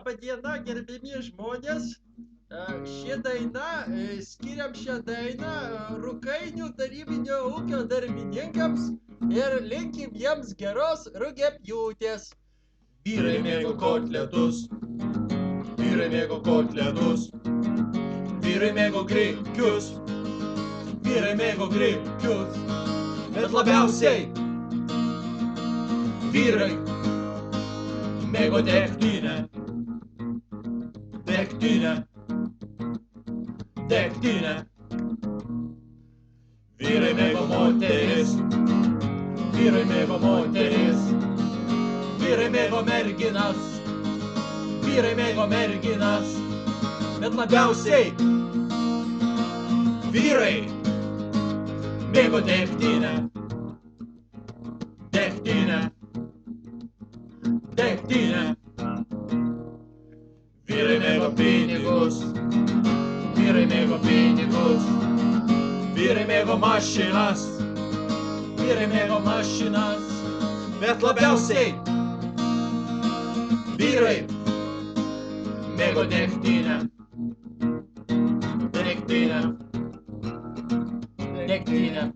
Labą dieną, gerbimi žmonės. Ši daina, skiriam šią dainą Rukainių tarybinio ūkio darbininkams ir linkim jiems geros rugiapjūtės. Vyrai mėgo kotletus, vyrai mėgo kotletus, vyrai mėgo grikius, vyrai mėgo grikius, bet labiausiai vyrai mėgo degtinę, degtinę, degtinę. Vyrai mėgo moteris, vyrai mėgo moteris, vyrai mėgo merginas, vyrai mėgo merginas, bet labiausiai vyrai mėgo degtinę, degtinę, degtinę. Vyrai mėgo pinigus, vyrai mėgo pinigus, vyrai mėgo mašinas, vyrai mėgo mašinas, bet labiausiai vyrai mėgo degtinę, degtinę, degtinę.